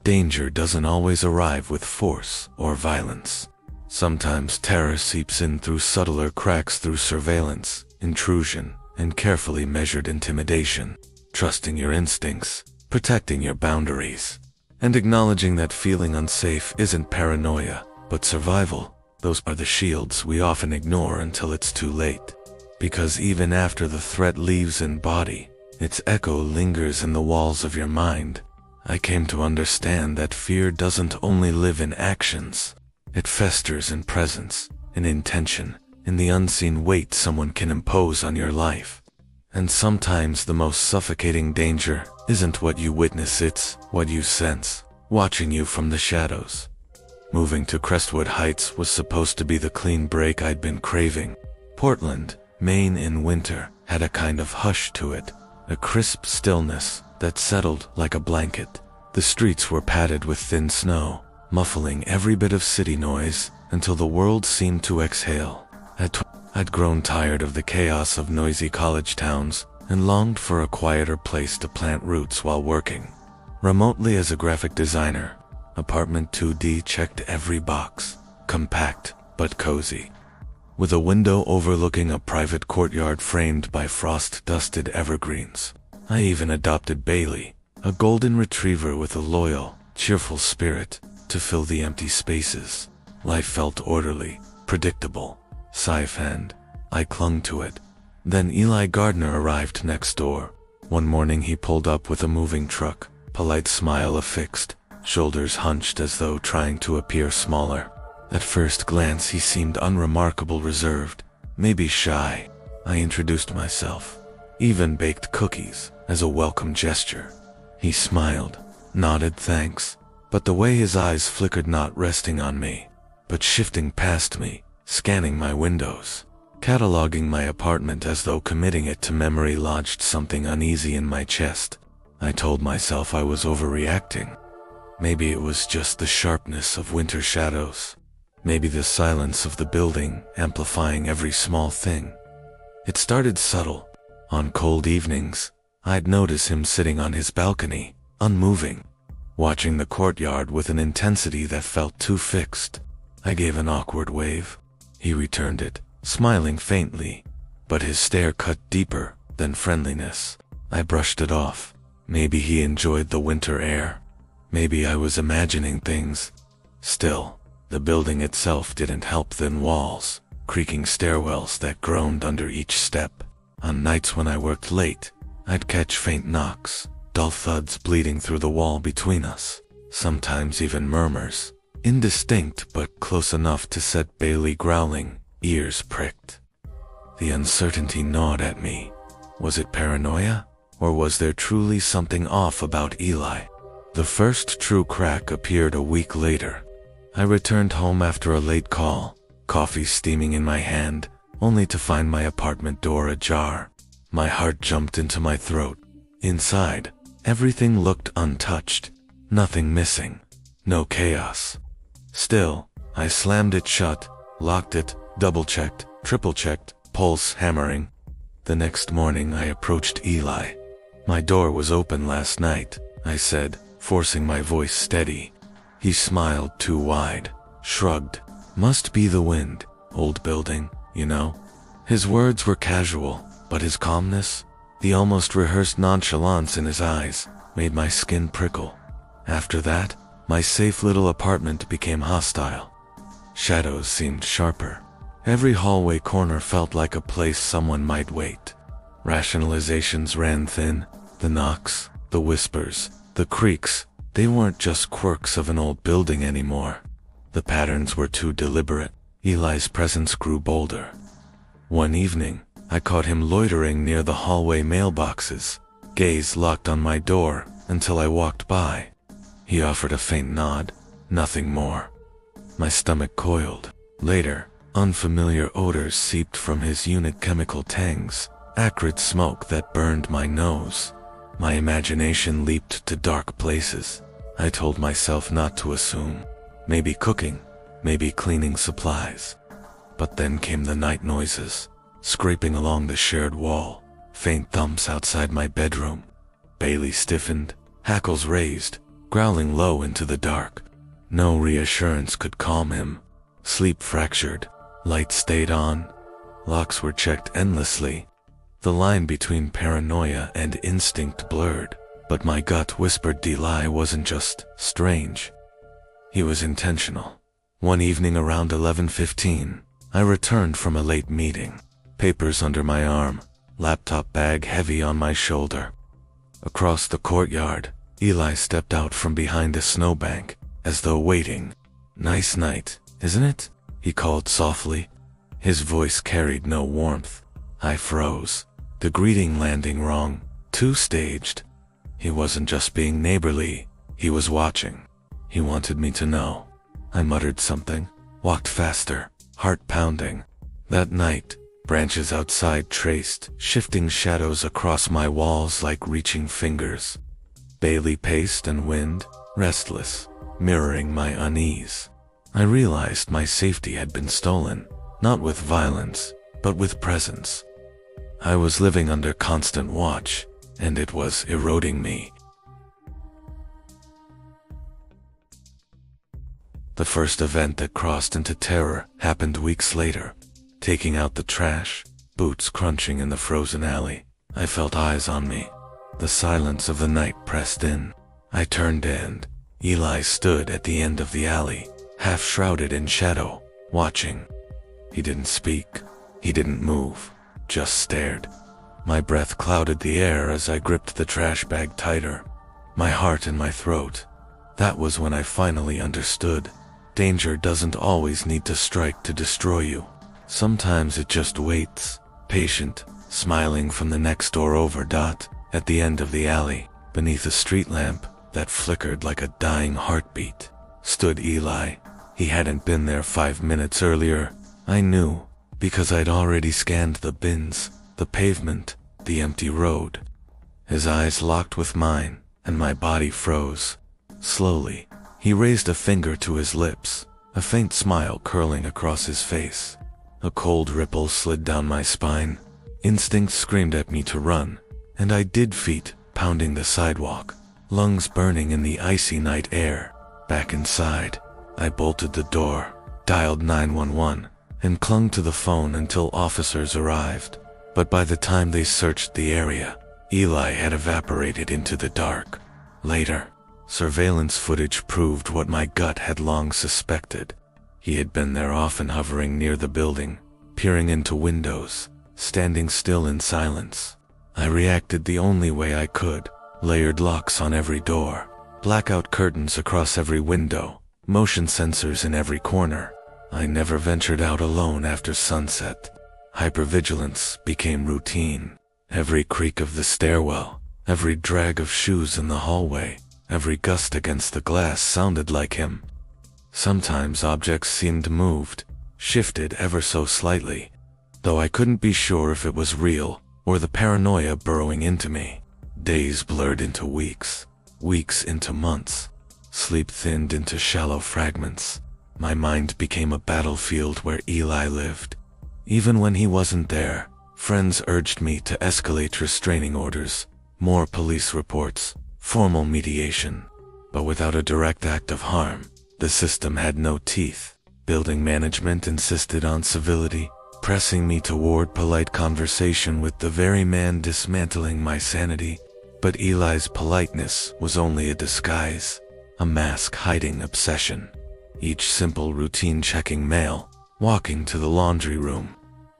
Speaker 1: Danger doesn't always arrive with force or violence. Sometimes terror seeps in through subtler cracks, through surveillance, intrusion, and carefully measured intimidation. Trusting your instincts, protecting your boundaries, and acknowledging that feeling unsafe isn't paranoia, but survival. Those are the shields we often ignore until it's too late. Because even after the threat leaves in body, its echo lingers in the walls of your mind. I came to understand that fear doesn't only live in actions. It festers in presence, in intention, in the unseen weight someone can impose on your life. And sometimes the most suffocating danger isn't what you witness, it's what you sense, watching you from the shadows. Moving to Crestwood Heights was supposed to be the clean break I'd been craving. Portland, Maine in winter had a kind of hush to it, a crisp stillness that settled like a blanket. The streets were padded with thin snow, muffling every bit of city noise until the world seemed to exhale. I'd grown tired of the chaos of noisy college towns and longed for a quieter place to plant roots while working. Remotely as a graphic designer, Apartment 2D checked every box, compact but cozy. With a window overlooking a private courtyard framed by frost-dusted evergreens. I even adopted Bailey, a golden retriever with a loyal, cheerful spirit, to fill the empty spaces. Life felt orderly, predictable. Safe, and I clung to it. Then Eli Gardner arrived next door. One morning he pulled up with a moving truck, polite smile affixed, shoulders hunched as though trying to appear smaller. At first glance he seemed unremarkable, reserved, maybe shy. I introduced myself, even baked cookies as a welcome gesture. He smiled, nodded thanks, but the way his eyes flickered, not resting on me, but shifting past me, scanning my windows, cataloging my apartment as though committing it to memory, lodged something uneasy in my chest. I told myself I was overreacting. Maybe it was just the sharpness of winter shadows. Maybe the silence of the building amplifying every small thing. It started subtle. On cold evenings, I'd notice him sitting on his balcony, unmoving, watching the courtyard with an intensity that felt too fixed. I gave an awkward wave. He returned it, smiling faintly, but his stare cut deeper than friendliness. I brushed it off. Maybe he enjoyed the winter air. Maybe I was imagining things. Still, the building itself didn't help. Thin walls, creaking stairwells that groaned under each step. On nights when I worked late, I'd catch faint knocks, dull thuds bleeding through the wall between us. Sometimes even murmurs, indistinct but close enough to set Bailey growling, ears pricked. The uncertainty gnawed at me. Was it paranoia? Or was there truly something off about Eli? The first true crack appeared a week later. I returned home after a late call, coffee steaming in my hand, only to find my apartment door ajar. My heart jumped into my throat. Inside, everything looked untouched. Nothing missing. No chaos. Still, I slammed it shut, locked it, double-checked, triple-checked, pulse hammering. The next morning I approached Eli. "My door was open last night," I said, forcing my voice steady. He smiled too wide, shrugged. "Must be the wind. Old building, you know." His words were casual, but his calmness, the almost rehearsed nonchalance in his eyes, made my skin prickle. After that, my safe little apartment became hostile. Shadows seemed sharper. Every hallway corner felt like a place someone might wait. Rationalizations ran thin. The knocks, the whispers, the creaks, they weren't just quirks of an old building anymore. The patterns were too deliberate. Eli's presence grew bolder. One evening, I caught him loitering near the hallway mailboxes, gaze locked on my door until I walked by. He offered a faint nod, nothing more. My stomach coiled. Later, unfamiliar odors seeped from his unit, chemical tangs, acrid smoke that burned my nose. My imagination leaped to dark places. I told myself not to assume. Maybe cooking, maybe cleaning supplies. But then came the night noises, scraping along the shared wall, faint thumps outside my bedroom. Bailey stiffened, hackles raised, growling low into the dark. No reassurance could calm him. Sleep fractured, lights stayed on, locks were checked endlessly. The line between paranoia and instinct blurred, but my gut whispered Eli wasn't just strange. He was intentional. One evening around 11:15, I returned from a late meeting, papers under my arm, laptop bag heavy on my shoulder. Across the courtyard, Eli stepped out from behind a snowbank, as though waiting. "Nice night, isn't it?" he called softly. His voice carried no warmth. I froze. The greeting landing wrong, too staged. He wasn't just being neighborly, he was watching. He wanted me to know. I muttered something, walked faster, heart pounding. That night, branches outside traced, shifting shadows across my walls like reaching fingers. Bailey paced and wind, restless, mirroring my unease. I realized my safety had been stolen, not with violence, but with presence. I was living under constant watch, and it was eroding me. The first event that crossed into terror happened weeks later. Taking out the trash, boots crunching in the frozen alley, I felt eyes on me. The silence of the night pressed in. I turned and Eli stood at the end of the alley, half shrouded in shadow, watching. He didn't speak. He didn't move, just stared. My breath clouded the air as I gripped the trash bag tighter, my heart in my throat. That was when I finally understood. Danger doesn't always need to strike to destroy you. Sometimes it just waits, patient, smiling from the next door over. At the end of the alley, beneath a street lamp that flickered like a dying heartbeat, stood Eli. He hadn't been there 5 minutes earlier. I knew, because I'd already scanned the bins, the pavement, the empty road. His eyes locked with mine, and my body froze. Slowly, he raised a finger to his lips, a faint smile curling across his face. A cold ripple slid down my spine. Instinct screamed at me to run, and I did, feet pounding the sidewalk, lungs burning in the icy night air. Back inside, I bolted the door, dialed 911, and clung to the phone until officers arrived. But by the time they searched the area, Eli had evaporated into the dark. Later, surveillance footage proved what my gut had long suspected. He had been there, often hovering near the building, peering into windows, standing still in silence. I reacted the only way I could: layered locks on every door, blackout curtains across every window, motion sensors in every corner. I never ventured out alone after sunset. Hypervigilance became routine. Every creak of the stairwell, every drag of shoes in the hallway, every gust against the glass sounded like him. Sometimes objects seemed moved, shifted ever so slightly, though I couldn't be sure if it was real or the paranoia burrowing into me. Days blurred into weeks, weeks into months. Sleep thinned into shallow fragments. My mind became a battlefield where Eli lived. Even when he wasn't there, friends urged me to escalate restraining orders, more police reports, formal mediation. But without a direct act of harm, the system had no teeth. Building management insisted on civility, pressing me toward polite conversation with the very man dismantling my sanity. But Eli's politeness was only a disguise, a mask hiding obsession. Each simple routine: checking mail, walking to the laundry room,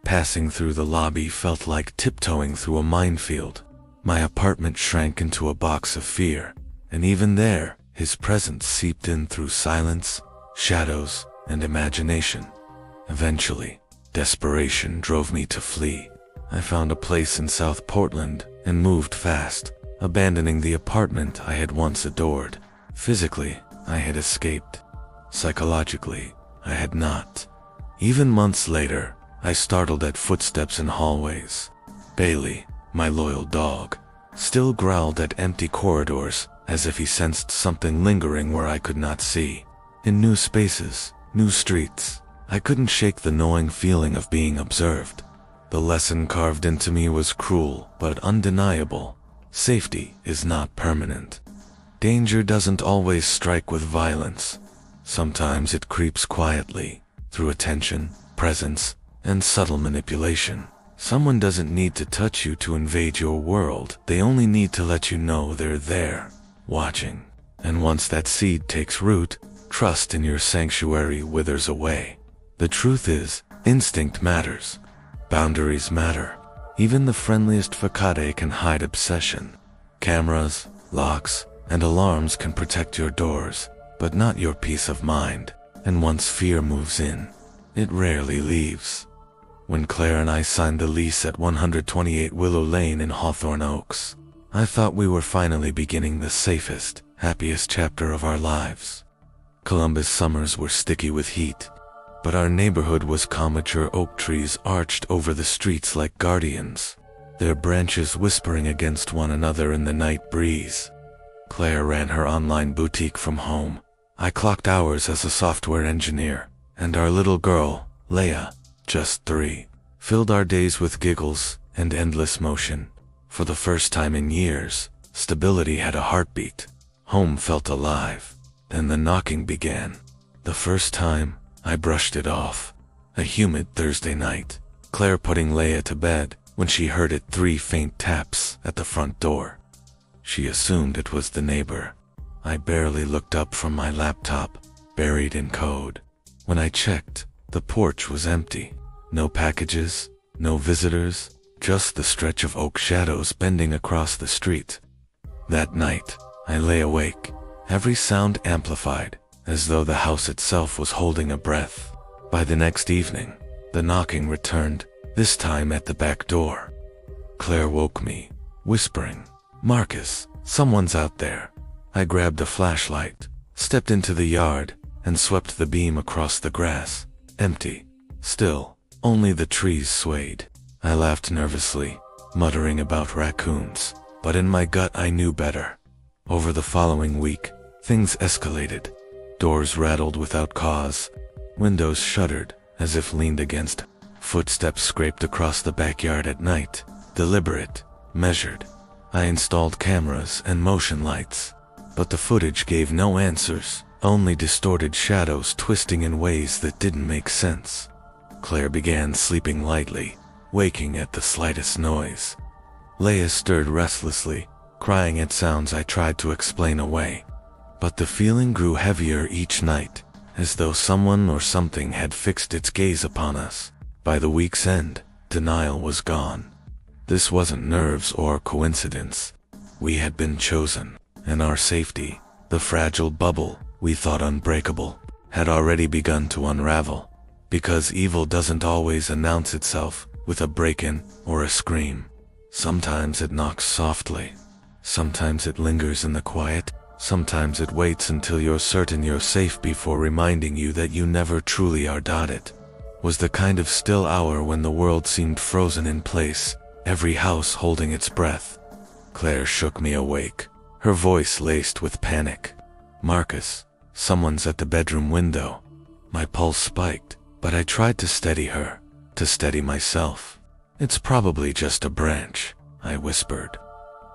Speaker 1: passing through the lobby, felt like tiptoeing through a minefield. My apartment shrank into a box of fear, and even there, his presence seeped in through silence, shadows, and imagination. Eventually, desperation drove me to flee. I found a place in South Portland and moved fast, abandoning the apartment I had once adored. Physically, I had escaped. Psychologically, I had not. Even months later, I startled at footsteps in hallways. Bailey, my loyal dog, still growled at empty corridors, as if he sensed something lingering where I could not see. In new spaces, new streets, I couldn't shake the gnawing feeling of being observed. The lesson carved into me was cruel but undeniable. Safety is not permanent. Danger doesn't always strike with violence. Sometimes it creeps quietly, through attention, presence, and subtle manipulation. Someone doesn't need to touch you to invade your world. They only need to let you know they're there, watching. And once that seed takes root, trust in your sanctuary withers away. The truth is, instinct matters. Boundaries matter. Even the friendliest facade can hide obsession. Cameras, locks, and alarms can protect your doors, but not your peace of mind. And once fear moves in, it rarely leaves. When Claire and I signed the lease at 128 Willow Lane in Hawthorne Oaks, I thought we were finally beginning the safest, happiest chapter of our lives. Columbus summers were sticky with heat, but our neighborhood was calm. Mature oak trees arched over the streets like guardians, their branches whispering against one another in the night breeze. Claire ran her online boutique from home. I clocked hours as a software engineer, and our little girl, Leia, just 3, filled our days with giggles and endless motion. For the first time in years, stability had a heartbeat. Home felt alive. Then the knocking began. The first time, I brushed it off. A humid Thursday night, Claire putting Leia to bed, when she heard 3 faint taps at the front door. She assumed it was the neighbor. I barely looked up from my laptop, buried in code. When I checked, the porch was empty. No packages, no visitors, just the stretch of oak shadows bending across the street. That night, I lay awake, every sound amplified, as though the house itself was holding a breath. By the next evening, the knocking returned, this time at the back door. Claire woke me, whispering, "Marcus, someone's out there." I grabbed a flashlight, stepped into the yard, and swept the beam across the grass. Empty. Still, only the trees swayed. I laughed nervously, muttering about raccoons, but in my gut I knew better. Over the following week, things escalated. Doors rattled without cause. Windows shuddered, as if leaned against. Footsteps scraped across the backyard at night. Deliberate, measured. I installed cameras and motion lights, but the footage gave no answers, only distorted shadows twisting in ways that didn't make sense. Claire began sleeping lightly, waking at the slightest noise. Leia stirred restlessly, crying at sounds I tried to explain away. But the feeling grew heavier each night, as though someone or something had fixed its gaze upon us. By the week's end, denial was gone. This wasn't nerves or coincidence. We had been chosen, and our safety, the fragile bubble we thought unbreakable, had already begun to unravel. Because evil doesn't always announce itself with a break-in or a scream. Sometimes it knocks softly. Sometimes it lingers in the quiet. Sometimes it waits until you're certain you're safe before reminding you that you never truly are. It was the kind of still hour when the world seemed frozen in place, every house holding its breath. Claire shook me awake, her voice laced with panic. "Marcus, someone's at the bedroom window." My pulse spiked, but I tried to steady her, to steady myself. "It's probably just a branch," I whispered.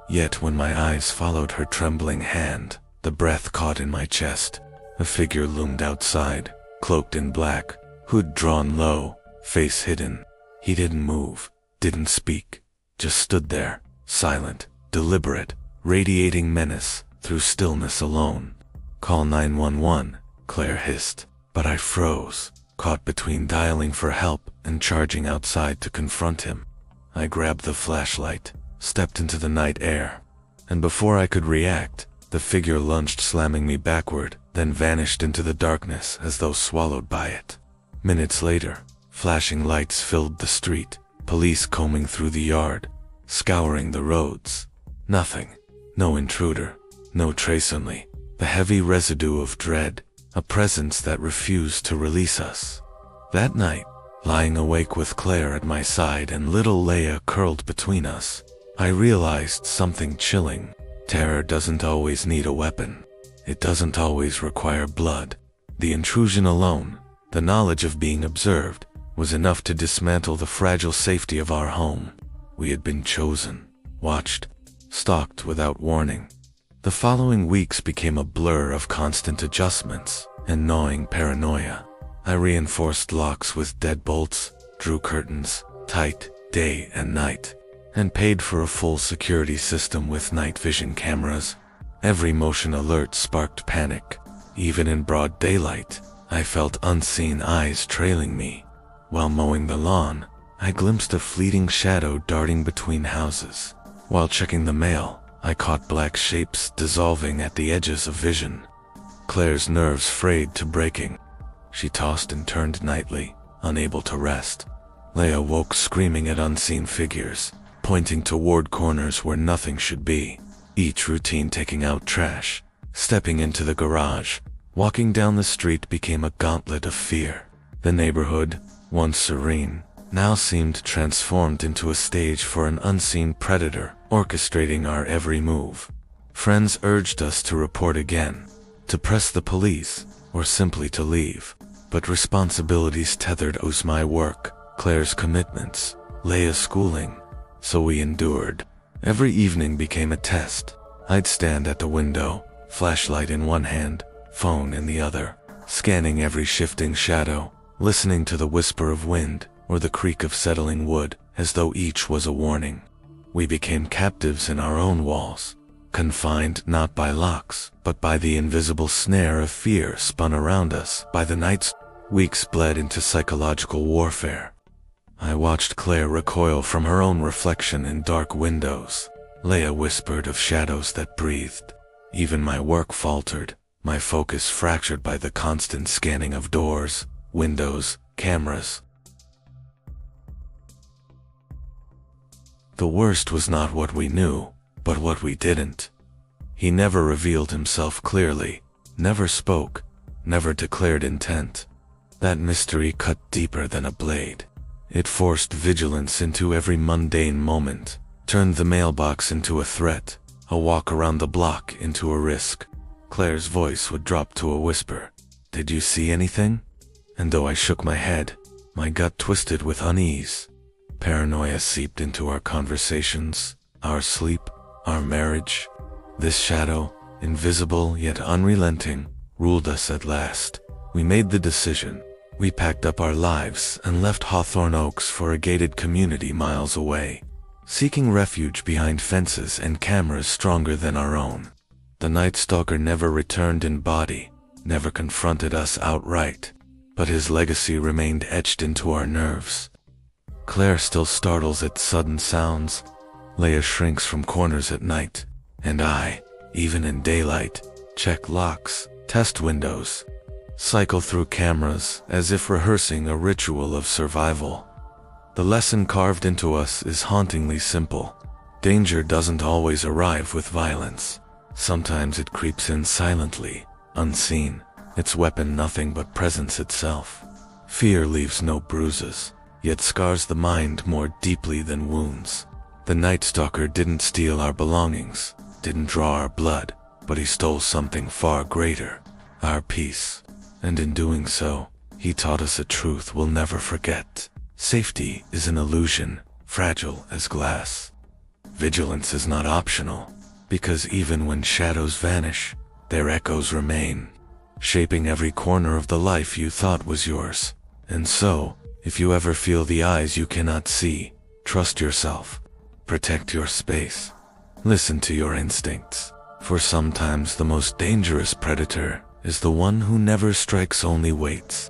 Speaker 1: Yet when my eyes followed her trembling hand, the breath caught in my chest. A figure loomed outside, cloaked in black, hood drawn low, face hidden. He didn't move, didn't speak, just stood there, silent, deliberate, radiating menace through stillness alone. "Call 911, Claire hissed, but I froze, caught between dialing for help and charging outside to confront him. I grabbed the flashlight, stepped into the night air, and before I could react, the figure lunged, slamming me backward, then vanished into the darkness as though swallowed by it. Minutes later, flashing lights filled the street, police combing through the yard, scouring the roads. Nothing, no intruder, no trace, only the heavy residue of dread, a presence that refused to release us. That night, lying awake with Claire at my side and little Leia curled between us, I realized something chilling. Terror doesn't always need a weapon. It doesn't always require blood. The intrusion alone, the knowledge of being observed, was enough to dismantle the fragile safety of our home. We had been chosen, watched, stalked without warning. The following weeks became a blur of constant adjustments and gnawing paranoia. I reinforced locks with deadbolts, drew curtains, tight, day and night, and paid for a full security system with night vision cameras. Every motion alert sparked panic. Even in broad daylight, I felt unseen eyes trailing me. While mowing the lawn, I glimpsed a fleeting shadow darting between houses. While checking the mail, I caught black shapes dissolving at the edges of vision. Claire's nerves frayed to breaking. She tossed and turned nightly, unable to rest. Leia woke screaming at unseen figures, pointing toward corners where nothing should be. Each routine: taking out trash, stepping into the garage, walking down the street, became a gauntlet of fear. The neighborhood, once serene, now seemed transformed into a stage for an unseen predator orchestrating our every move. Friends urged us to report again, to press the police, or simply to leave. But responsibilities tethered us: my work, Claire's commitments, Leia's schooling. So we endured. Every evening became a test. I'd stand at the window, flashlight in one hand, phone in the other, scanning every shifting shadow, listening to the whisper of wind or the creak of settling wood, as though each was a warning. We became captives in our own walls, confined not by locks, but by the invisible snare of fear spun around us by the nights. Weeks bled into psychological warfare. I watched Claire recoil from her own reflection in dark windows. Leia whispered of shadows that breathed. Even my work faltered, my focus fractured by the constant scanning of doors, windows, cameras. The worst was not what we knew, but what we didn't. He never revealed himself clearly, never spoke, never declared intent. That mystery cut deeper than a blade. It forced vigilance into every mundane moment, turned the mailbox into a threat, a walk around the block into a risk. Claire's voice would drop to a whisper. "Did you see anything?" And though I shook my head, my gut twisted with unease. Paranoia seeped into our conversations, our sleep, our marriage. This shadow, invisible yet unrelenting, ruled us at last. We made the decision. We packed up our lives and left Hawthorne Oaks for a gated community miles away, seeking refuge behind fences and cameras stronger than our own. The Night Stalker never returned in body, never confronted us outright, but his legacy remained etched into our nerves. Claire still startles at sudden sounds, Leia shrinks from corners at night, and I, even in daylight, check locks, test windows, cycle through cameras as if rehearsing a ritual of survival. The lesson carved into us is hauntingly simple. Danger doesn't always arrive with violence. Sometimes it creeps in silently, unseen, its weapon nothing but presence itself. Fear leaves no bruises, yet scars the mind more deeply than wounds. The Night Stalker didn't steal our belongings, didn't draw our blood, but he stole something far greater, our peace. And in doing so, he taught us a truth we'll never forget. Safety is an illusion, fragile as glass. Vigilance is not optional, because even when shadows vanish, their echoes remain, shaping every corner of the life you thought was yours. And so, if you ever feel the eyes you cannot see, trust yourself. Protect your space. Listen to your instincts, for sometimes the most dangerous predator is the one who never strikes, only waits.